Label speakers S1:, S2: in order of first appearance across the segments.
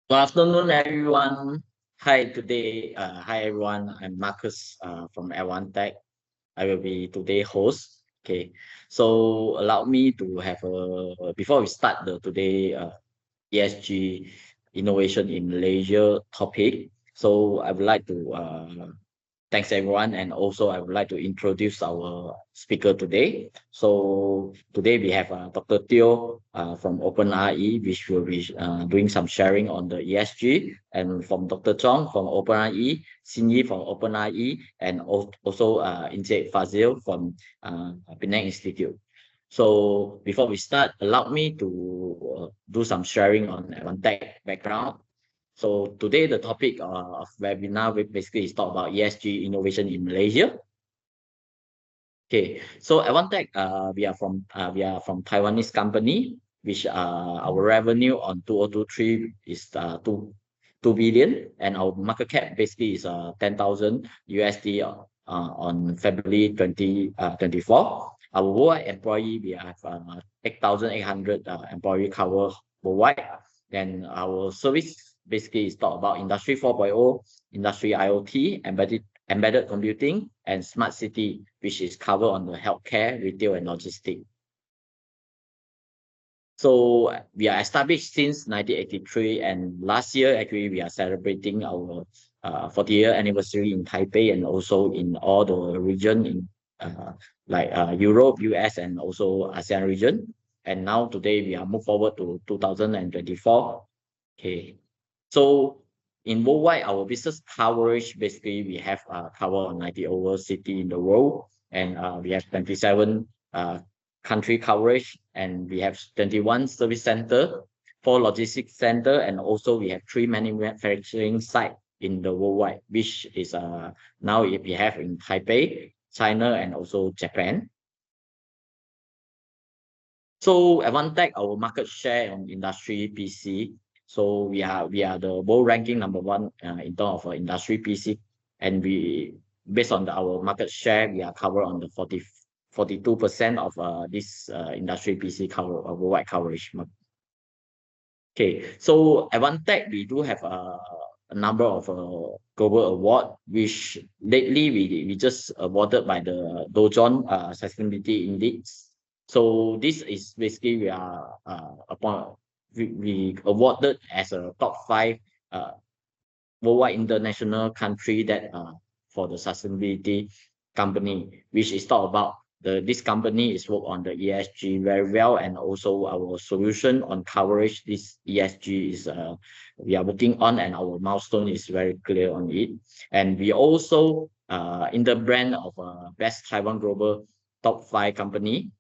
S1: Good afternoon, everyone. Hi everyone. I'm Marcus from Advantech. I will be today host. Okay, so allow me to have a before we start the today ESG innovation in Malaysia topic. So I would like to thanks everyone, and also I would like to introduce our speaker today. So today we have Dr. Teo from OpenRE, which will be doing some sharing on the ESG, and from Dr. Chong from OpenRE, Xin from OpenRE, and also Injek Fazil from Penang Institute. So before we start, allow me to do some sharing on Advantech background. So today the topic of webinar basically is talk about ESG innovation in Malaysia. Okay, so Advantech, we are from Taiwanese company, which our revenue on 2023 is 2 billion, and our market cap basically is 10,000 USD on February 2024. Our worldwide employee, we have 8,800 employee cover worldwide. Then our service basically is talk about Industry 4.0, Industry IoT, embedded computing, and smart city, which is covered on the healthcare, retail, and logistics. So we are established since 1983, and last year actually we are celebrating our 40-year anniversary in Taipei, and also in all the region in Europe, US, and also ASEAN region. And now today we are move forward to 2024. Okay, so in worldwide, our business coverage, basically we have cover on 90 over city in the world, and we have 27 country coverage, and we have 21 service center, 4 logistics center, and also we have 3 manufacturing site in the worldwide, which is now we have in Taipei, China, and also Japan. So Advantech, our market share on industry PC. So we are the world ranking number 1 in terms of industry PC, and we based on our market share, we are covered on the 42% of this industry PC cover worldwide coverage. Okay, so Advantech, we do have a number of global award, which lately we just awarded by the Dow Jones Sustainability Index. So this is basically we awarded as a top 5 worldwide international country that for the sustainability company, which is talk about this company is work on the ESG very well, and also our solution on coverage this ESG is we are working on, and our milestone is very clear on it. And we also in the brand of best Taiwan global top 5 company.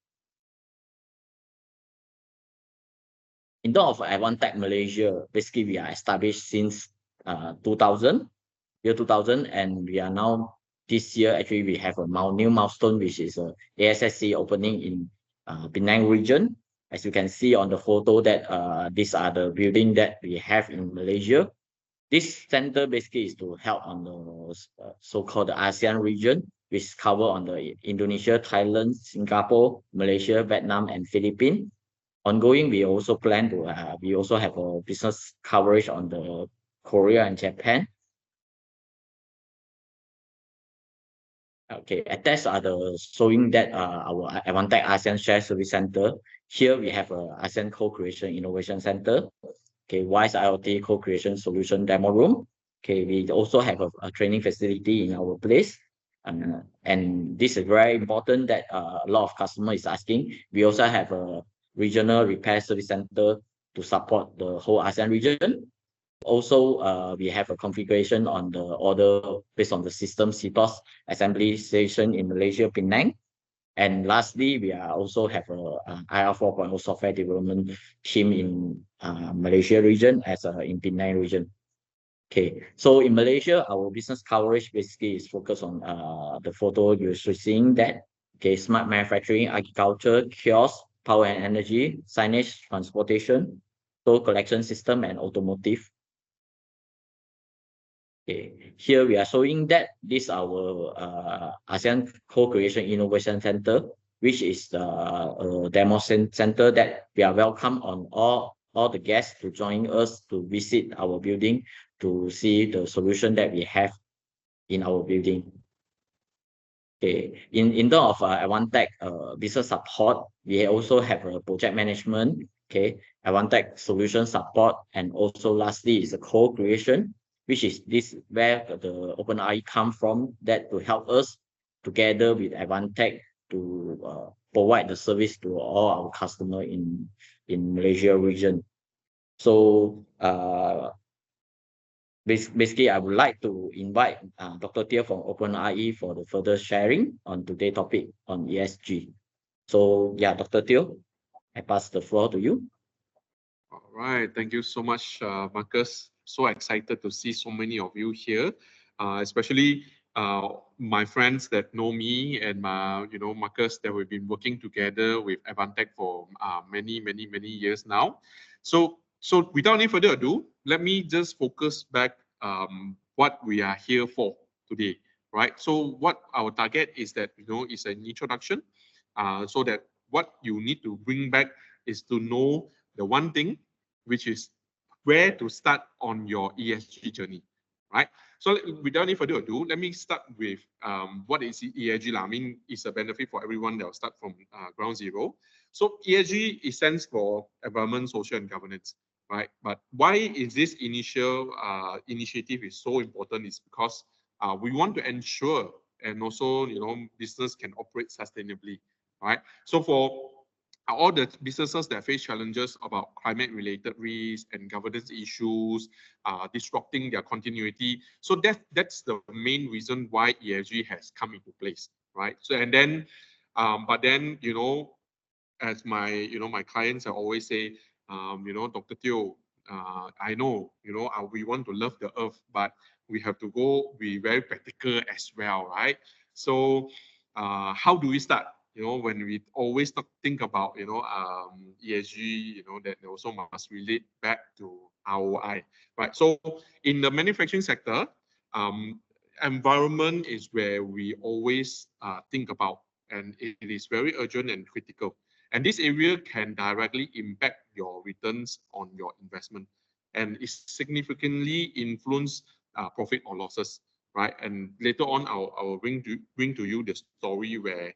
S1: In terms of Advantech Malaysia, basically we are established since 2000, and we are now this year actually we have a new milestone, which is a ASSC opening in Penang region. As you can see on the photo that these are the building that we have in Malaysia. This center basically is to help on the so-called ASEAN region, which cover on the Indonesia, Thailand, Singapore, Malaysia, Vietnam, and Philippines. Ongoing, we also plan to we also have a business coverage on the Korea and Japan. Okay, attached are the showing that our Advantech ASEAN Share Service Center. Here we have a ASEAN Co-Creation Innovation Center. Okay, WISE IoT Co-Creation Solution Demo Room. Okay, we also have a training facility in our place. And this is very important that a lot of customer is asking. We also have a regional repair service center to support the whole ASEAN region. Also, we have a configuration on the order based on the system CTOS assembly station in Malaysia, Penang. And lastly, we also have a IR 4.0 software development team in Malaysia region as in Penang region. Okay, so in Malaysia, our business coverage basically is focused on the photo you're seeing that. Okay, smart manufacturing, agriculture, kiosk, power and energy, signage, transportation, toll collection system, and automotive. Okay, here we are showing that this our ASEAN Co-Creation Innovation Center, which is the demo center that we are welcome on all all the guests to join us to visit our building to see the solution that we have in our building. Okay, in terms of Advantech business support, we also have a project management, okay, Advantech solution support, and also lastly is the co-creation, which is this where the OpenRE come from, that to help us together with Advantech to provide the service to all our customer in Malaysia region. So basically, I would like to invite Dr. Teo from OpenRE for the further sharing on today's topic on ESG. So yeah, Dr. Teo, I pass the floor to you.
S2: All right, thank you so much, Marcus. So excited to see so many of you here, especially my friends that know me and Marcus, that we've been working together with Advantech for many years now. So without any further ado, let me just focus back what we are here for today, right? So what our target is that, is an introduction, so that what you need to bring back is to know the one thing, which is where to start on your ESG journey, right? So without any further ado, let me start with what is ESG. I mean, it's a benefit for everyone that will start from ground zero. So ESG is stands for environment, social, and governance, right? But why is this initial initiative is so important is because we want to ensure and also, business can operate sustainably, right? So for all the businesses that face challenges about climate-related risks and governance issues, disrupting their continuity. So that's the main reason why ESG has come into place, right? So and then, but then as my clients are always say, Dr. Teo, I know we want to love the earth, but we have to be very practical as well, right? So how do we start? When we always think about, ESG, that also must relate back to ROI, right? So in the manufacturing sector, environment is where we always think about, and it is very urgent and critical. And this area can directly impact your returns on your investment, and it significantly influence profit or losses, right? And later on, I'll bring to you the story where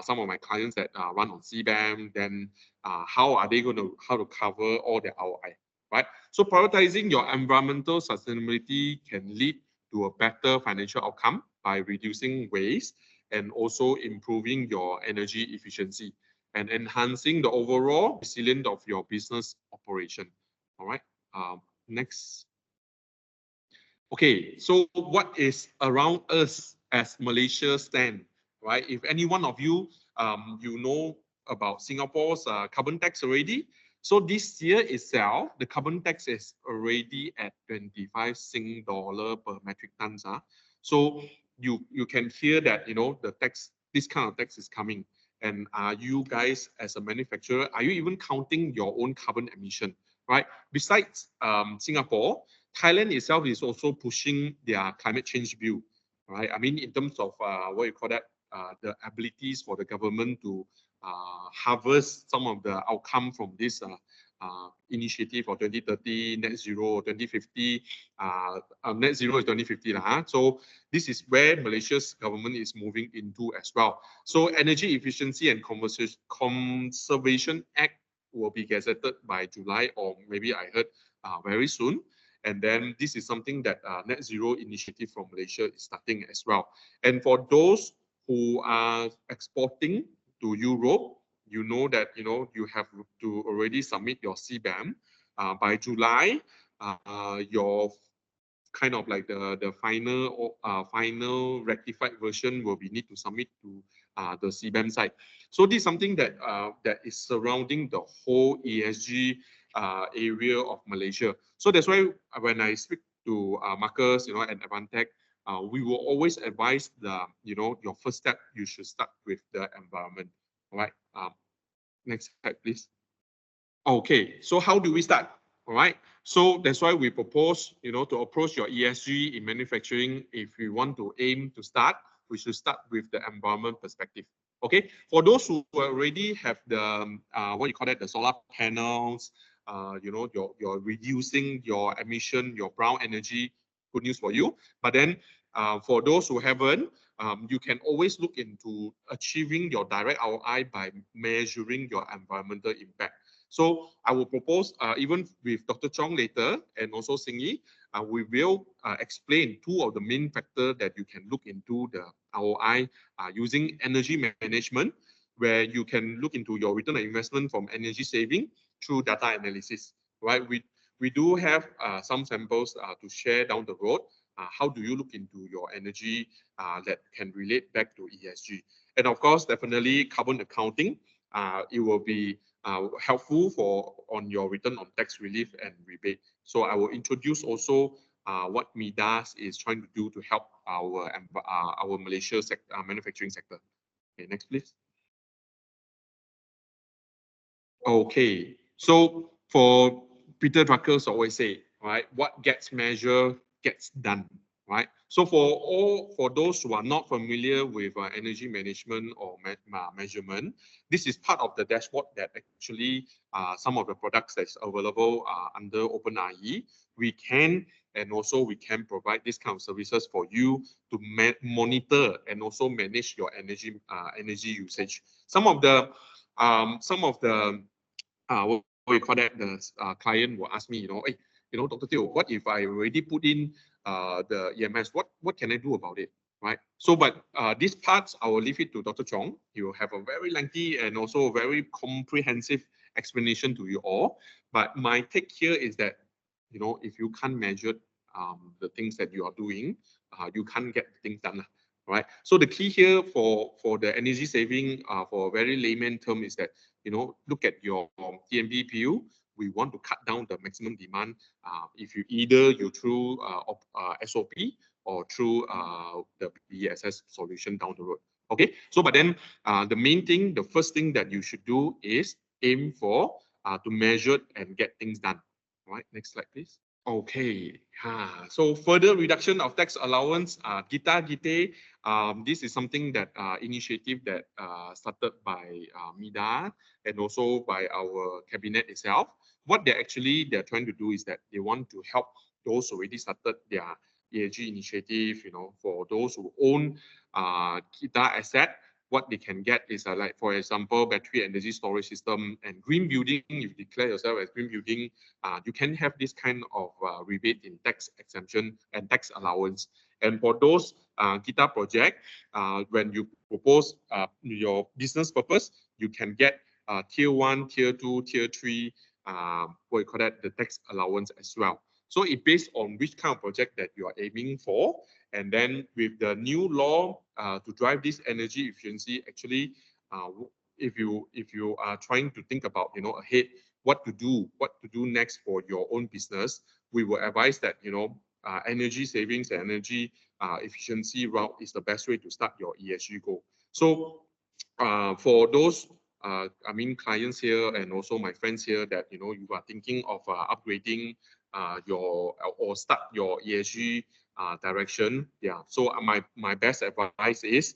S2: some of my clients that run on CBAM, then how are they going to cover all their ROI, right? So prioritizing your environmental sustainability can lead to a better financial outcome by reducing waste and also improving your energy efficiency and enhancing the overall resilience of your business operation. All right. Next. Okay, so what is around us as Malaysia stand, right? If any one of you, you know about Singapore's carbon tax already. So this year itself, the carbon tax is already at 25 Sing dollar per metric tons. So you can hear that, the tax, this kind of tax is coming. And are you guys as a manufacturer, are you even counting your own carbon emission, right? Besides Singapore, Thailand itself is also pushing their climate change bill, right? I mean, in terms of what you call that, the abilities for the government to harvest some of the outcome from this initiative for 2030, net zero, 2050, net zero is 2050. So this is where Malaysia's government is moving into as well. So Energy Efficiency and Conservation Act will be gazetted by July, or maybe I heard very soon. And then this is something that Net Zero Initiative from Malaysia is starting as well. And for those who are exporting to Europe, you know that you have to already submit your CBAM by July. Your kind of like the final rectified version will be need to submit to the CBAM side. So this is something that that is surrounding the whole ESG area of Malaysia. So that's why when I speak to Marcus, and Advantech, we will always advise the your first step, you should start with the environment. All right. Next slide, please. Okay. So how do we start? All right. So that's why we propose, to approach your ESG in manufacturing. If we want to aim to start, we should start with the environment perspective. Okay. For those who already have the what you call that, the solar panels, you're reducing your emission, your brown energy. Good news for you. But then for those who haven't, you can always look into achieving your direct ROI by measuring your environmental impact. So I will propose, even with Dr. Chong later and also Singi, we will explain two of the main factors that you can look into the ROI using energy management, where you can look into your return on investment from energy saving through data analysis, right? We do have some samples to share down the road. How do you look into your energy that can relate back to ESG? And of course, definitely carbon accounting. It will be helpful on your return on tax relief and rebate. So I will introduce also what MIDAS is trying to do to help our Malaysia manufacturing sector. Okay, next please. Okay, so for Peter Drucker's always say, right, what gets measured gets done, right? So for those who are not familiar with energy management or measurement, this is part of the dashboard that actually some of the products that's available under OpenRE. We can provide this kind of services for you to monitor and also manage your energy usage. Some of the what we call that, the client will ask me, hey, Dr. Teo, what if I already put in the EMS? What can I do about it, right? So, but these parts, I will leave it to Dr. Chong. He will have a very lengthy and also very comprehensive explanation to you all. But my take here is that, if you can't measure the things that you are doing, you can't get things done, right? So the key here for the energy saving, for a very layman term, is that, look at your TMB PU. We want to cut down the maximum demand. If you through SOP or through the BESS solution down the road. Okay, so but then the first thing that you should do is aim for to measure and get things done. All right, next slide, please. Okay, so further reduction of tax allowance, Gite, this is something that initiative that started by MIDA and also by our cabinet itself. What they're trying to do is that they want to help those who already started their ESG initiative, for those who own Gite asset. What they can get is like, for example, battery energy storage system and green building. If you declare yourself as green building, you can have this kind of rebate in tax exemption and tax allowance. And for those Gite project, when you propose your business purpose, you can get tier 1, tier 2, tier 3, what you call that, the tax allowance as well. So it based on which kind of project that you are aiming for. And then with the new law to drive this energy efficiency, actually, if you are trying to think about, ahead, what to do next for your own business, we will advise that, energy savings and energy efficiency route is the best way to start your ESG goal. So for those clients here and also my friends here that, you are thinking of upgrading or start your ESG direction. Yeah, so my best advice is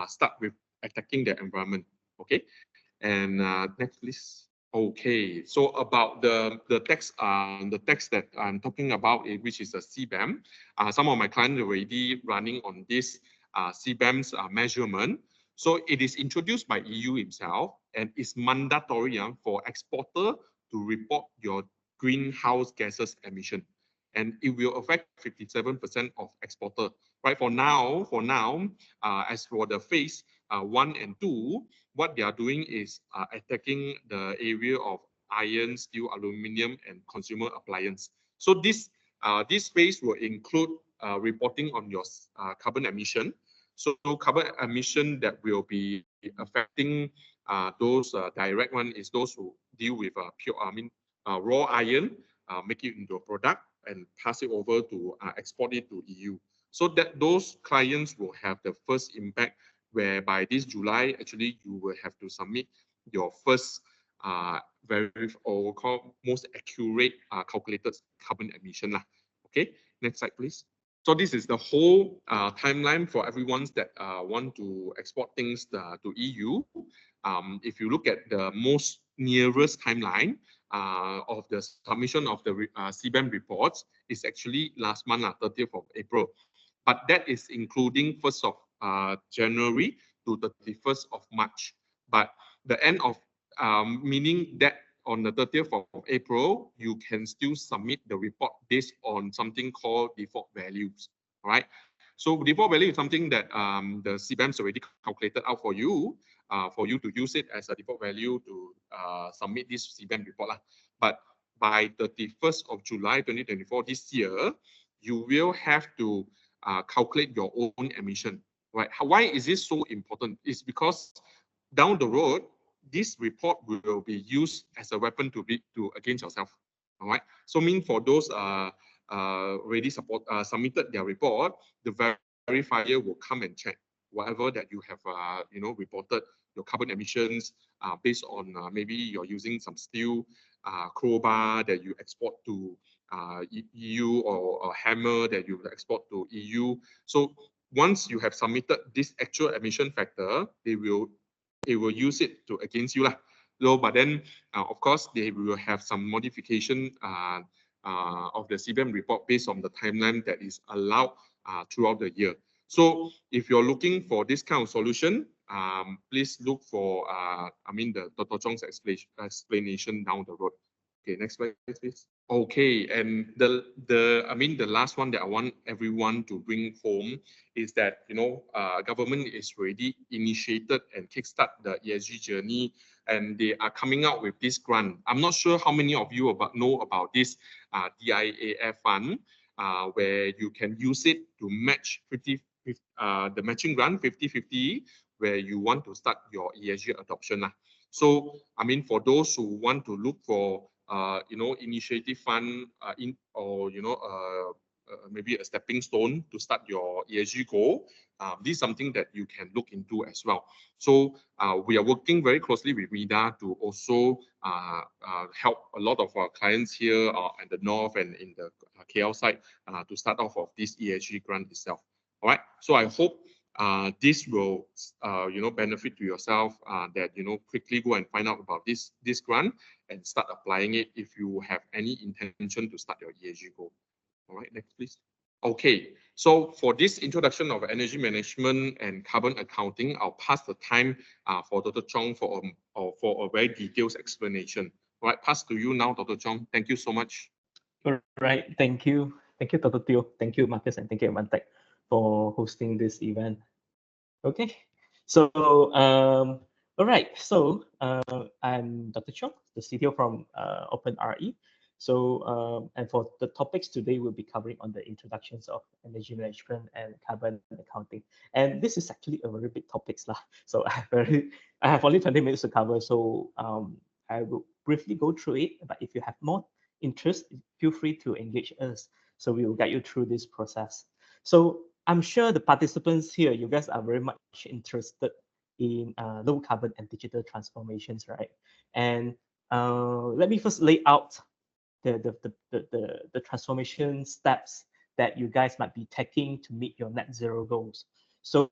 S2: start with attacking the environment. Okay, and next please. Okay, so about the tax that I'm talking about, which is the CBAM. Some of my clients are already running on this CBAM's measurement. So it is introduced by EU himself and is mandatory for exporter to report your greenhouse gases emission, and it will affect 57% of exporter. Right, for now, as for the phase 1 and 2, what they are doing is attacking the area of iron, steel, aluminium, and consumer appliance. So this phase will include reporting on your carbon emission. So carbon emission that will be affecting those direct one is those who deal with raw iron, make it into a product and pass it over to export it to EU. So that those clients will have the first impact, where by this July, actually, you will have to submit your first most accurate calculated carbon emission. Okay, next slide, please. So this is the whole timeline for everyone that want to export things to EU. If you look at the most nearest timeline, of the submission of the CBAM reports is actually last month, 30th of April. But that is including 1st of January to 31st of March. But the end of, meaning that on the 30th of April, you can still submit the report based on something called default values, all right? So default value is something that the CBAM's already calculated out for you to use it as a default value to submit this CBAM report. But by 31st of July 2024, this year, you will have to calculate your own emission, right? Why is this so important? It's because down the road, this report will be used as a weapon to against yourself, all right? So mean for those already submitted their report, the verifier will come and check whatever that you have reported your carbon emissions based on maybe you're using some steel crowbar that you export to EU, or a hammer that you export to EU. So once you have submitted this actual emission factor, it will use it to against you lah. So, but then of course they will have some modification of the CBAM report based on the timeline that is allowed throughout the year. So if you're looking for this kind of solution, please look for the Dr. Chong's explanation down the road. Okay, next slide, please. Okay, and the last one that I want everyone to bring home is that government is already initiated and kickstart the ESG journey, and they are coming out with this grant. I'm not sure how many of you know about this DIAF fund, where you can use it to match the matching grant 50-50, where you want to start your ESG adoption. So for those who want to look for initiative fund maybe a stepping stone to start your ESG goal, this is something that you can look into as well. So we are working very closely with MIDA to also help a lot of our clients here at the north and in the KL side to start off of this ESG grant itself. All right. So I hope this will benefit to yourself, that quickly go and find out about this grant and start applying it if you have any intention to start your ESG goal. All right, next please. Okay, so for this introduction of energy management and carbon accounting, I'll pass the time for Dr. Chong for a very detailed explanation. All right, pass to you now, Dr. Chong. Thank you so much.
S3: All right, thank you, Dr. Teo. Thank you, Marcus, and thank you, Advantech, for hosting this event. Okay, so all right, so I'm Dr. Chong, the CTO from OpenRE. So and for the topics today, we'll be covering on the introductions of energy management and carbon accounting. And this is actually a very big topic lah. So I have only 20 minutes to cover. So I will briefly go through it. But if you have more interest, feel free to engage us. So we will guide you through this process. So I'm sure the participants here, you guys are very much interested in low carbon and digital transformations, right? And let me first lay out the transformation steps that you guys might be taking to meet your net zero goals. So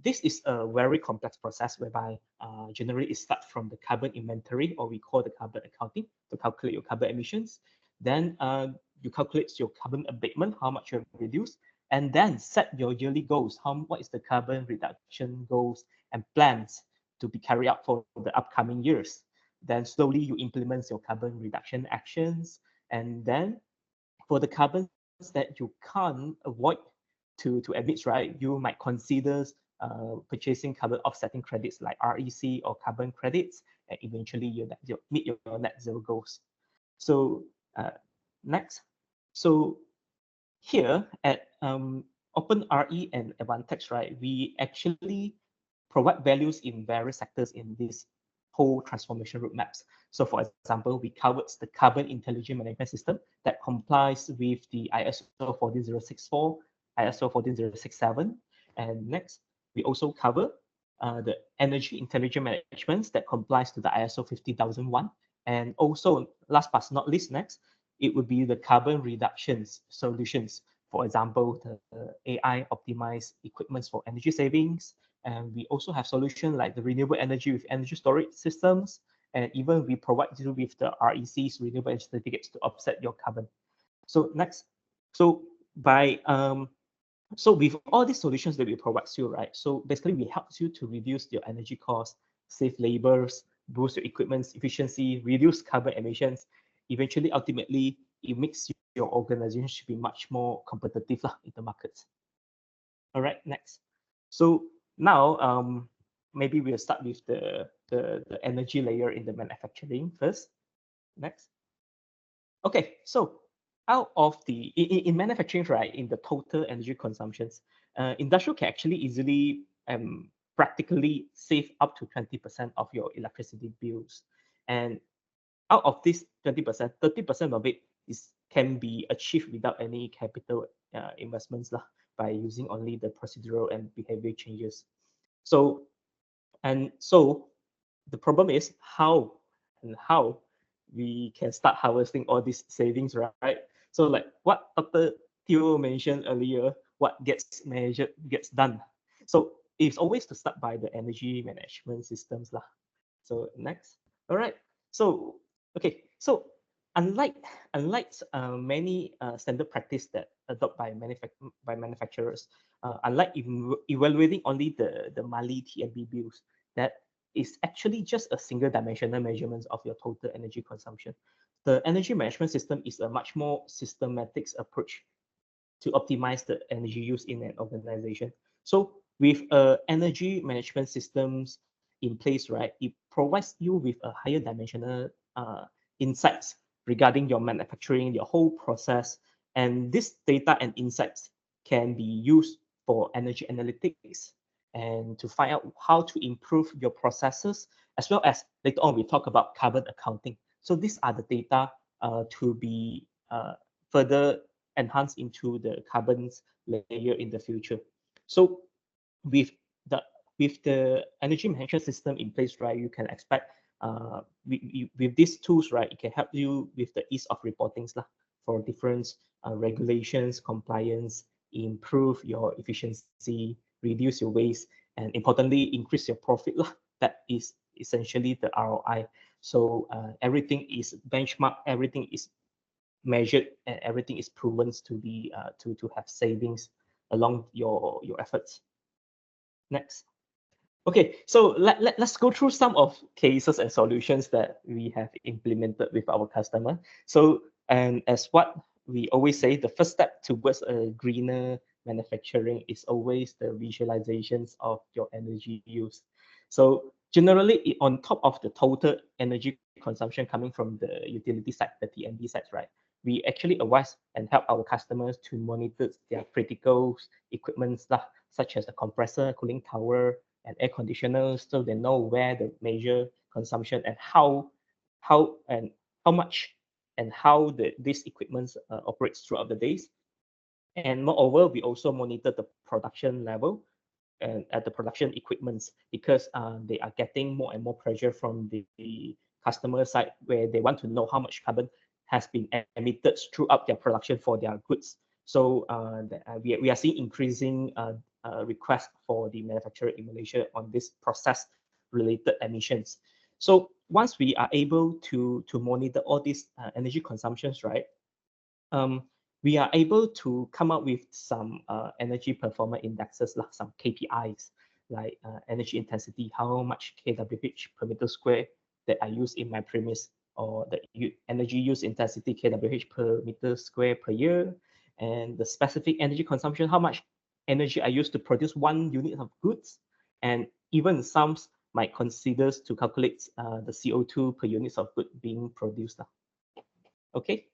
S3: this is a very complex process whereby generally it starts from the carbon inventory, or we call the carbon accounting, to calculate your carbon emissions. Then you calculate your carbon abatement, how much you have reduced, and then set your yearly goals. What is the carbon reduction goals and plans to be carried out for the upcoming years? Then slowly you implement your carbon reduction actions. And then for the carbons that you can't avoid to emit, right, you might consider purchasing carbon offsetting credits like REC or carbon credits, and eventually you meet your net zero goals. So next. So here at OpenRE and Advantech, right, we actually provide values in various sectors in this whole transformation roadmaps. So for example, we covered the carbon intelligent management system that complies with the ISO 14064, ISO 14067. And next, we also cover the energy intelligent management that complies to the ISO 50001. And also, last but not least, next, it would be the carbon reductions solutions. For example, the AI optimized equipments for energy savings. And we also have solutions like the renewable energy with energy storage systems, and even we provide you with the RECs, renewable energy certificates, to offset your carbon. So next, so by so with all these solutions that we provide you, right? So basically, we help you to reduce your energy costs, save labors, boost your equipment's efficiency, reduce carbon emissions. Eventually, ultimately, it makes your organization should be much more competitive in the markets. All right, next. So now, maybe we'll start with the energy layer in the manufacturing first. Next. Okay, so out of the in manufacturing, right, in the total energy consumptions, industrial can actually easily practically save up to 20% of your electricity bills. And out of this 20%, 30% of it can be achieved without any capital investments by using only the procedural and behavior changes. So the problem is how we can start harvesting all these savings, right? So like what Dr. Theo mentioned earlier, what gets measured gets done. So it's always to start by the energy management systems lah. So next, all right. So okay, so unlike many standard practice that adopt by manufacturers, unlike evaluating only the monthly TNB bills, that is actually just a single dimensional measurement of your total energy consumption. The energy management system is a much more systematic approach to optimize the energy use in an organization. So with energy management systems in place, right, it provides you with a higher dimensional insights regarding your manufacturing, your whole process. And this data and insights can be used for energy analytics and to find out how to improve your processes, as well as later on we talk about carbon accounting. So these are the data to be further enhanced into the carbon layer in the future. So with the energy management system in place, right, you can expect with these tools, right, it can help you with the ease of reporting for different regulations, compliance, improve your efficiency, reduce your waste, and importantly, increase your profit. That is essentially the ROI. So everything is benchmarked, everything is measured, and everything is proven to be to have savings along your efforts. Next. Okay, so let's go through some of cases and solutions that we have implemented with our customer. So, and as what we always say, the first step towards a greener manufacturing is always the visualizations of your energy use. So generally, on top of the total energy consumption coming from the utility side, the TNB sides, right, we actually advise and help our customers to monitor their critical equipment, such as the compressor, cooling tower, and air conditioners, so they know where the major consumption and how much and how this equipment operates throughout the days. And moreover, we also monitor the production level and at the production equipments, because they are getting more and more pressure from the customer side, where they want to know how much carbon has been emitted throughout their production for their goods. So we are seeing increasing request for the manufacturer in Malaysia on this process-related emissions. So once we are able to monitor all these energy consumptions, right, we are able to come up with some energy performance indexes, some KPIs, like energy intensity, how much kWh per meter square that I use in my premise, or the energy use intensity kWh per meter square per year, and the specific energy consumption, how much energy I use to produce 1 unit of goods, and even some might consider to calculate the CO2 per units of good being produced. Okay,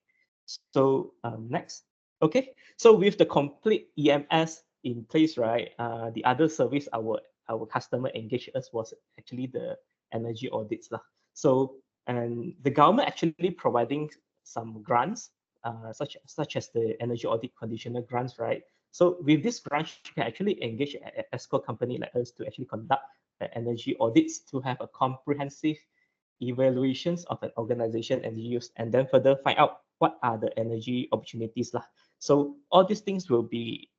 S3: so next. Okay, so with the complete EMS in place, right, the other service our customer engaged us was actually the energy audits. So, and the government actually providing some grants, such as the energy audit conditional grants, right? So with this grant, you can actually engage an ESCO company like us to actually conduct the energy audits to have a comprehensive evaluations of an organization energy use, and then further find out what are the energy opportunities. So all these things will be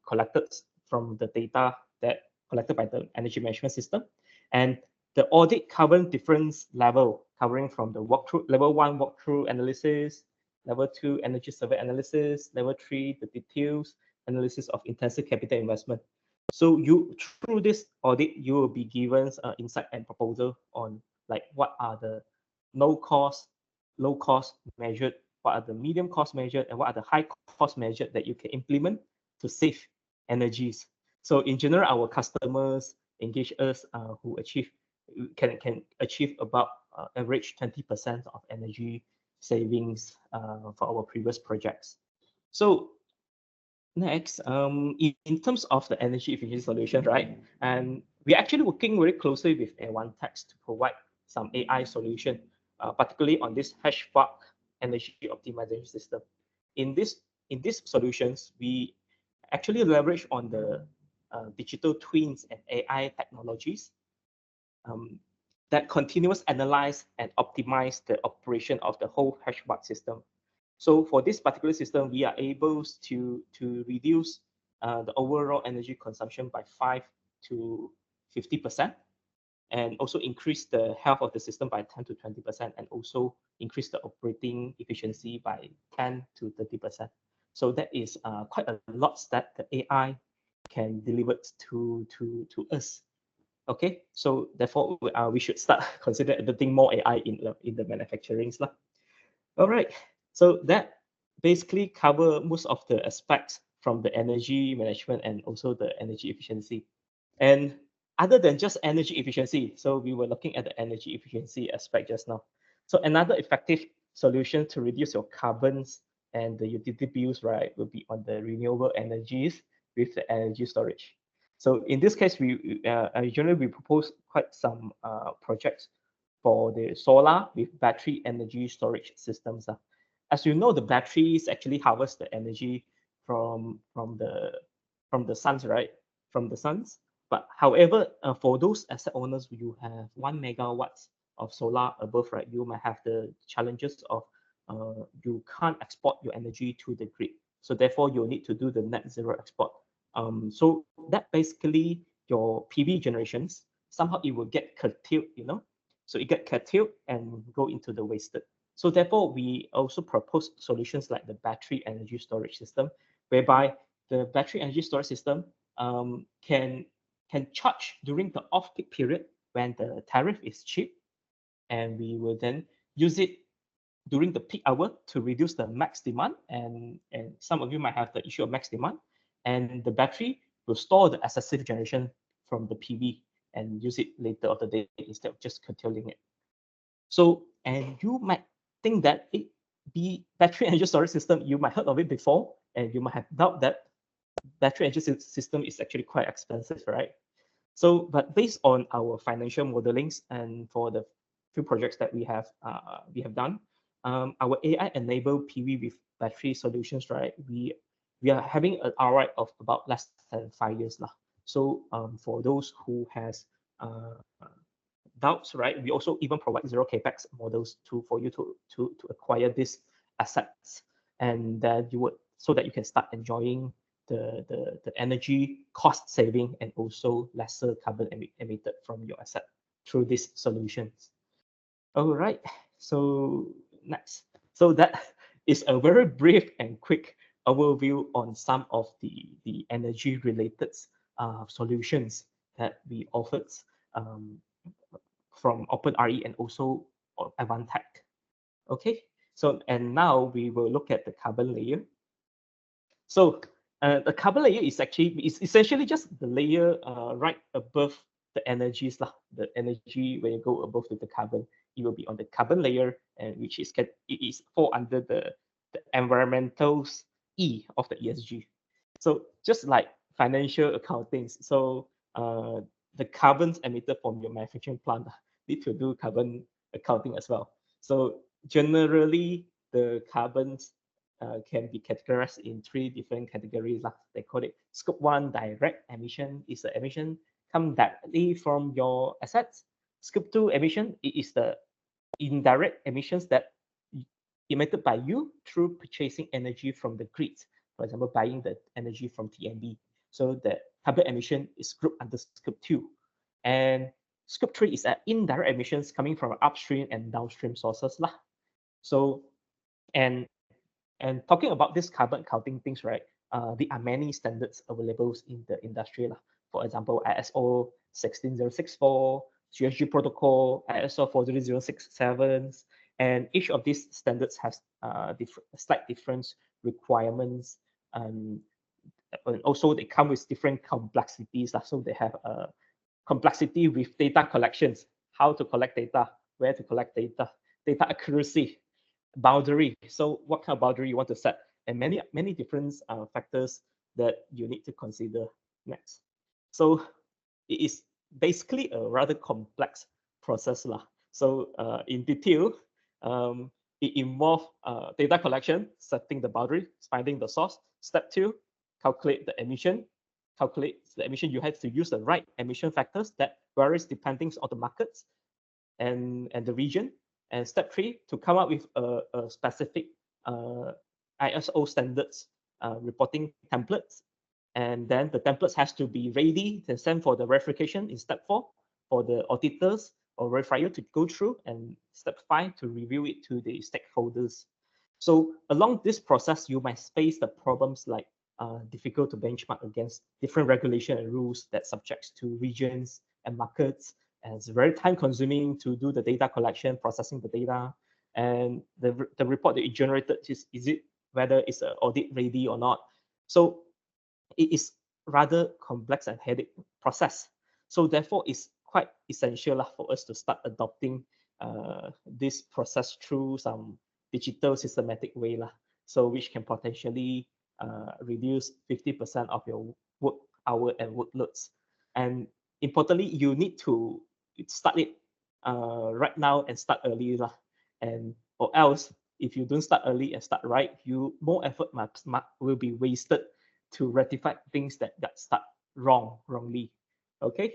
S3: collected from the data that collected by the energy management system. And The audit carbon difference level, covering from the level 1 walkthrough analysis, level 2 energy survey analysis, level 3 the details analysis of intensive capital investment. So through this audit, you will be given insight and proposal on like what are the low cost, low cost measured, what are the medium cost measured, and what are the high cost measured that you can implement to save energies. So in general, our customers engage us who can achieve about average 20% of energy savings for our previous projects. So next, in terms of the energy efficiency solution, right? And we're actually working very closely with Advantech to provide some AI solution, particularly on this hashbug energy optimization system. In these solutions, we actually leverage on the digital twins and AI technologies that continuous analyze and optimize the operation of the whole hashbug system. So for this particular system, we are able to reduce the overall energy consumption by 5 to 50%, and also increase the health of the system by 10 to 20%, and also increase the operating efficiency by 10 to 30%. So that is quite a lot that the AI can deliver to us. Okay, so therefore we should start consider adopting more AI in the manufacturing stuff. All right, so that basically cover most of the aspects from the energy management and also the energy efficiency. And other than just energy efficiency, so we were looking at the energy efficiency aspect just now. So another effective solution to reduce your carbons and the utility bills, right, will be on the renewable energies with the energy storage. So in this case, we generally propose quite some projects for the solar with battery energy storage systems. As you know, the batteries actually harvest the energy from the suns, right? From the suns. But however, for those asset owners, you have 1 megawatts of solar above, right? You might have the challenges of you can't export your energy to the grid. So therefore, you'll need to do the net zero export. So that basically your PV generations, somehow it will get curtailed, you know. So it get curtailed and go into the wasted. So therefore, we also propose solutions like the battery energy storage system, whereby the battery energy storage system can charge during the off-peak period when the tariff is cheap, and we will then use it during the peak hour to reduce the max demand. And some of you might have the issue of max demand, and the battery will store the excessive generation from the PV and use it later of the day instead of just curtailing it. So, and you might think that the battery energy storage system, you might heard of it before, and you might have doubt that battery energy system is actually quite expensive, right? So, but based on our financial modelings and for the few projects that we have done, our AI-enabled PV with battery solutions, right? We are having an ROI of about less than 5 years now. So for those who has doubts, right? We also even provide zero capex models for you to acquire these assets, and that so that you can start enjoying the energy cost saving and also lesser carbon emitted from your asset through these solutions. All right, so next. So that is a very brief and quick overview on some of the energy related solutions that we offered from OpenRE and also Advantech. Okay, so and now we will look at the carbon layer. So the carbon layer is essentially just the layer right above the energies, the energy when you go above the carbon, it will be on the carbon layer, and which is fall under the environmental's E of the ESG. So just like financial accounting, so the carbons emitted from your manufacturing plant need to do carbon accounting as well. So generally, the carbons can be categorized in 3 different categories. They call it Scope 1 direct emission, is the emission come directly from your assets. Scope 2 emission is the indirect emissions that emitted by you through purchasing energy from the grid. For example, buying the energy from TNB. So the carbon emission is grouped under Scope 2. And Scope 3 is indirect emissions coming from upstream and downstream sources lah. So, and talking about this carbon accounting things, right? There are many standards available in the industry lah. For example, ISO 16064, GSG protocol, ISO 40067, and each of these standards has slight different requirements, and also they come with different complexities lah. So they have a complexity with data collections, how to collect data, where to collect data, data accuracy, boundary. So what kind of boundary you want to set, and many different factors that you need to consider next. So it is basically a rather complex process lah. So in detail, it involves data collection, setting the boundary, finding the source. Step 2, calculate the emission. Calculate the emission, you have to use the right emission factors that varies depending on the markets and the region. And step 3, to come up with a specific ISO standards reporting templates. And then the templates has to be ready and sent for the verification in step 4 for the auditors or verifier to go through, and step 5 to review it to the stakeholders. So along this process, you might face the problems like difficult to benchmark against different regulation and rules that subjects to regions and markets, and it's very time consuming to do the data collection, processing the data, and the report that you generated is it whether it's an audit ready or not. So it is rather complex and headache process. So therefore, it's quite essential for us to start adopting this process through some digital systematic way lah. So which can potentially reduce 50% of your work hour and workloads. And importantly, you need to start it right now and start early lah. And or else, if you don't start early and start right, more effort will be wasted to rectify things that start wrongly. Okay.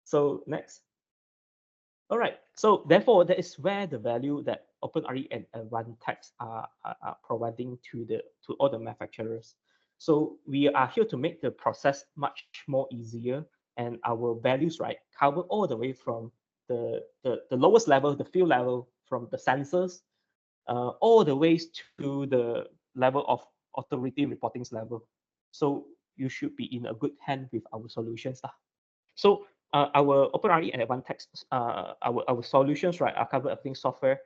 S3: So next. All right. So therefore, that is where the value that OpenRE and Advantech are providing to all the manufacturers. So we are here to make the process much more easier, and our values, right, cover all the way from the lowest level, the field level, from the sensors, all the way to the level of authority reporting level. So you should be in a good hand with our solutions. So our OpenRE and Advantech, our solutions, right, our cover everything software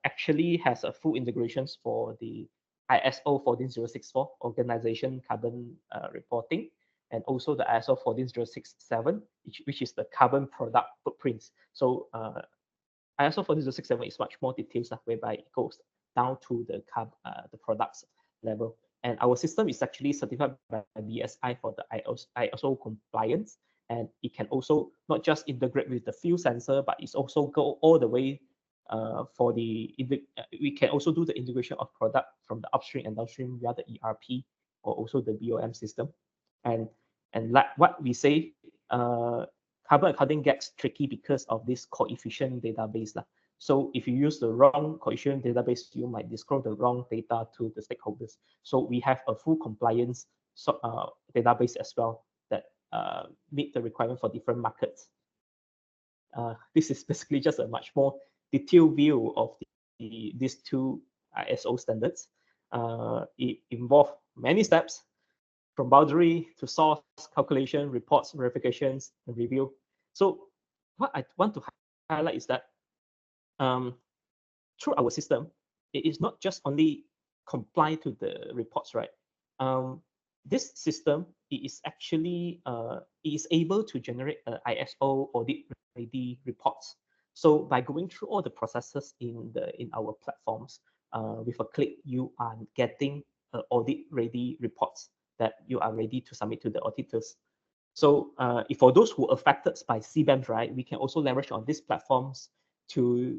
S3: actually has a full integrations for the ISO 14064 organization carbon reporting, and also the ISO 14067, which is the carbon product footprints. So ISO 14067 is much more details, whereby it goes down to the products level. And our system is actually certified by BSI for the ISO compliance. And it can also not just integrate with the field sensor, but it's also go all the way for we can also do the integration of product from the upstream and downstream via the ERP or also the BOM system. And like what we say, carbon accounting gets tricky because of this coefficient database. So if you use the wrong coefficient database, you might disclose the wrong data to the stakeholders. So we have a full compliance database as well that meet the requirement for different markets. This is basically just a much more detailed view of these two ISO standards. It involves many steps, from boundary to source, calculation, reports, verifications, and review. So what I want to highlight is that through our system, it is not just only comply to the reports, right? This system is actually is able to generate ISO audit ready reports. So by going through all the processes in our platforms, with a click, you are getting audit ready reports that you are ready to submit to the auditors. So if for those who are affected by CBAMs, right, we can also leverage on these platforms for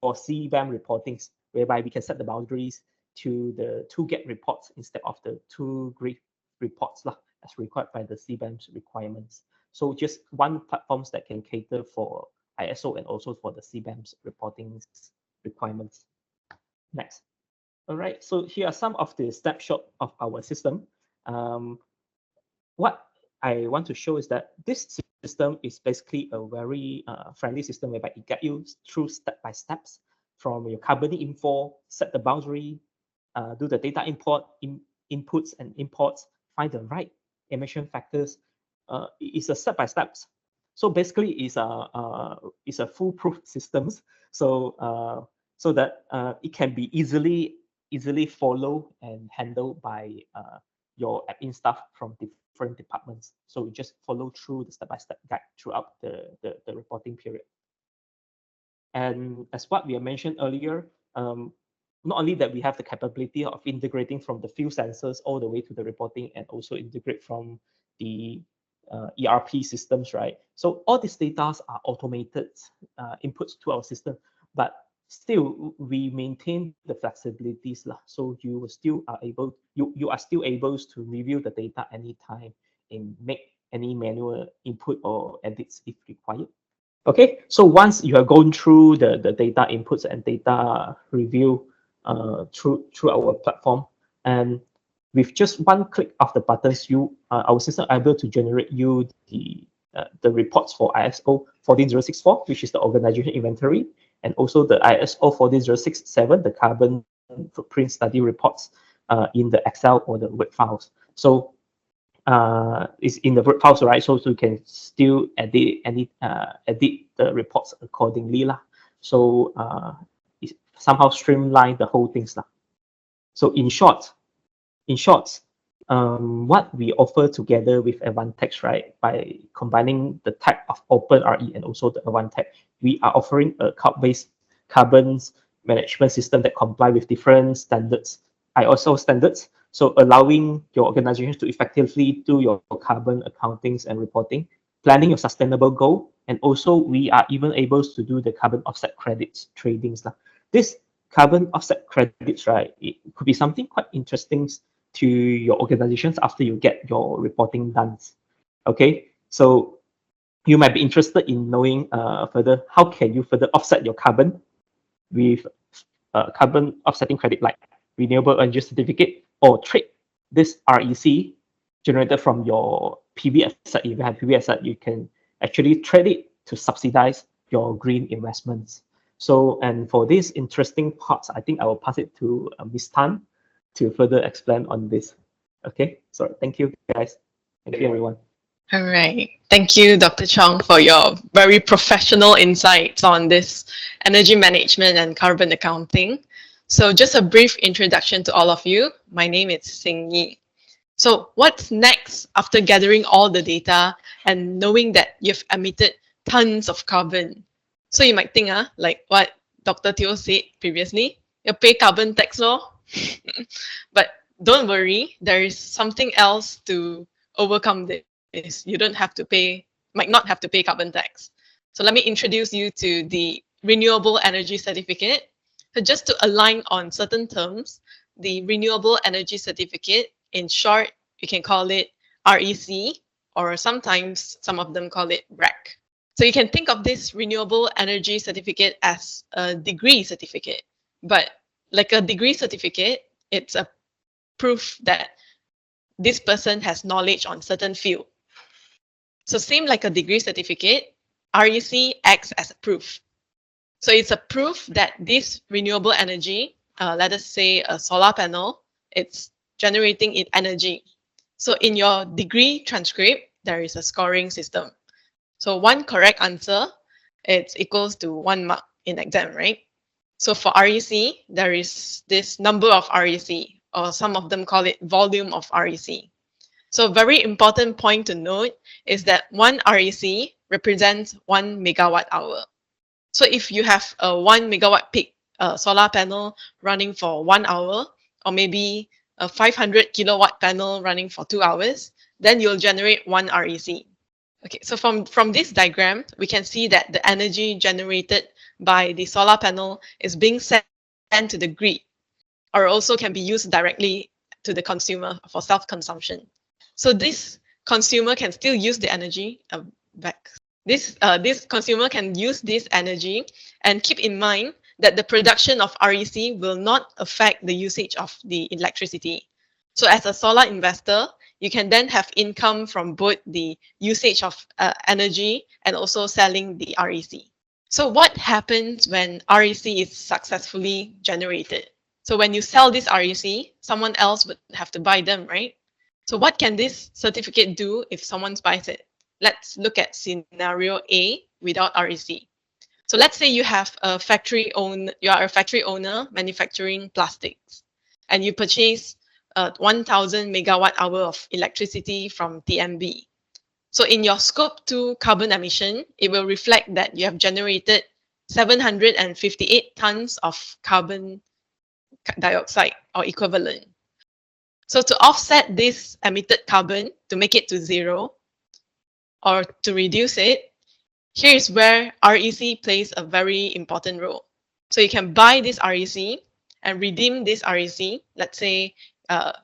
S3: CBAM reportings, whereby we can set the boundaries to the 2GAP reports instead of the 2GRID reports as required by the CBAM's requirements. So just one platforms that can cater for ISO and also for the CBAM's reporting requirements. Next. All right, so here are some of the snapshot of our system. What I want to show is that this system is basically a very friendly system whereby it gets you through step by steps from your carbon info, set the boundary, do the data inputs and imports, find the right emission factors. It's a step by steps. So basically, it's a foolproof systems. So so that it can be easily followed and handled by your admin staff from different departments. So we just follow through the step-by-step guide throughout the reporting period. And as what we mentioned earlier, not only that we have the capability of integrating from the field sensors all the way to the reporting and also integrate from the ERP systems, right? So all these data are automated inputs to our system, but still we maintain the flexibilities lah. So you still are able, you are still able to review the data anytime and make any manual input or edits if required. Okay, so once you have gone through the data inputs and data review through our platform, and with just one click of the buttons, our system are able to generate you the reports for ISO 14064, which is the organization inventory, and also the ISO 14067, the carbon footprint study reports in the Excel or the Word files. So is in the Word files, right? So you can still edit the reports accordingly lah. So it somehow streamline the whole things lah. So in short, what we offer together with Advantech, right, by combining the type of OpenRE and also the Advantech, we are offering a cloud-based carbon management system that comply with different standards, ISO standards. So allowing your organizations to effectively do your carbon accountings and reporting, planning your sustainable goal, and also we are even able to do the carbon offset credits tradings. This carbon offset credits, right, it could be something quite interesting to your organizations after you get your reporting done. Okay, so you might be interested in knowing further how can you further offset your carbon with carbon offsetting credit like renewable energy certificate, or trade this REC generated from your PV asset. If you have PV asset, you can actually trade it to subsidize your green investments. So, and for these interesting parts, I think I will pass it to Ms. Tan to further explain on this. Okay, so thank you guys. Thank you everyone.
S4: All right. Thank you, Dr. Chong, for your very professional insights on this energy management and carbon accounting. So just a brief introduction to all of you. My name is Sing Yi. So what's next after gathering all the data and knowing that you've emitted tons of carbon? So you might think, like what Dr. Teo said previously, you pay carbon tax law. But don't worry, there is something else to overcome this. You don't have to pay, might not have to pay carbon tax. So let me introduce you to the renewable energy certificate. So just to align on certain terms, the renewable energy certificate, in short, you can call it REC, or sometimes some of them call it REC. So you can think of this renewable energy certificate as a degree certificate, but like a degree certificate, it's a proof that this person has knowledge on certain field. So same like a degree certificate, REC acts as a proof. So it's a proof that this renewable energy, let us say a solar panel, it's generating its energy. So in your degree transcript, there is a scoring system. So one correct answer, it's equals to 1 mark in exam, right? So for REC, there is this number of REC, or some of them call it volume of REC. So a very important point to note is that 1 REC represents 1 megawatt hour. So if you have a 1 megawatt peak solar panel running for 1 hour, or maybe a 500 kilowatt panel running for 2 hours, then you'll generate 1 REC. Okay, so from this diagram, we can see that the energy generated by the solar panel is being sent to the grid, or also can be used directly to the consumer for self-consumption. So this consumer can still use the energy back. This consumer can use this energy, and keep in mind that the production of REC will not affect the usage of the electricity. So as a solar investor, you can then have income from both the usage of energy and also selling the REC. So what happens when REC is successfully generated? So when you sell this REC, someone else would have to buy them, right? So what can this certificate do if someone buys it? Let's look at scenario A without REC. So let's say you are a factory owner manufacturing plastics, and you purchase 1,000 megawatt hour of electricity from TMB. So in your scope 2 carbon emission, it will reflect that you have generated 758 tons of carbon dioxide or equivalent. So to offset this emitted carbon, to make it to zero or to reduce it, here is where REC plays a very important role. So you can buy this REC and redeem this REC, let's say,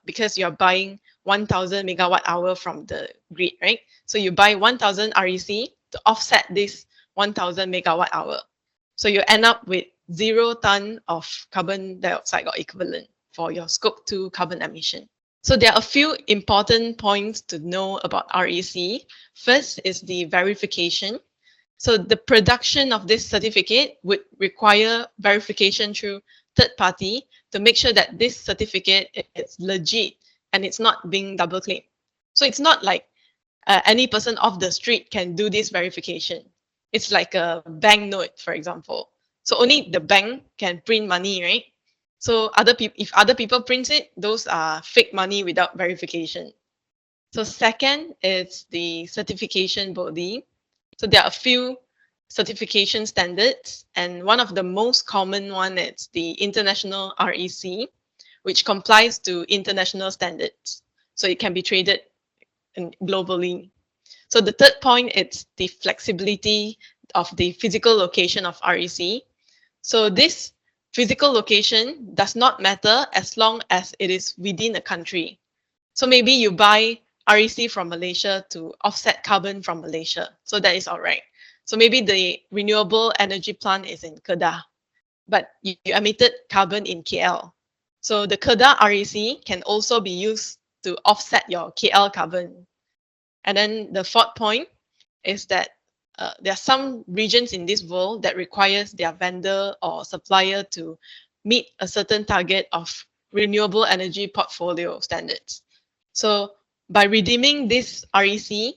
S4: because you're buying 1,000 megawatt hour from the grid, right? So you buy 1,000 REC to offset this 1,000 megawatt hour. So you end up with 0 ton of carbon dioxide or equivalent for your scope 2 carbon emission. So there are a few important points to know about REC. First is the verification. So the production of this certificate would require verification through third party to make sure that this certificate is legit and it's not being double claimed. So it's not like any person off the street can do this verification. It's like a bank note, for example. So only the bank can print money, right? So if other people print it, those are fake money without verification. So second is the certification body. So there are a few certification standards, and one of the most common one is the International REC, which complies to international standards. So it can be traded globally. So the third point is the flexibility of the physical location of REC. So this physical location does not matter as long as it is within a country. So maybe you buy REC from Malaysia to offset carbon from Malaysia. So that is all right. So maybe the renewable energy plant is in Kedah, but you emitted carbon in KL. So the Kedah REC can also be used to offset your KL carbon. And then the fourth point is that there are some regions in this world that requires their vendor or supplier to meet a certain target of renewable energy portfolio standards. So by redeeming this REC,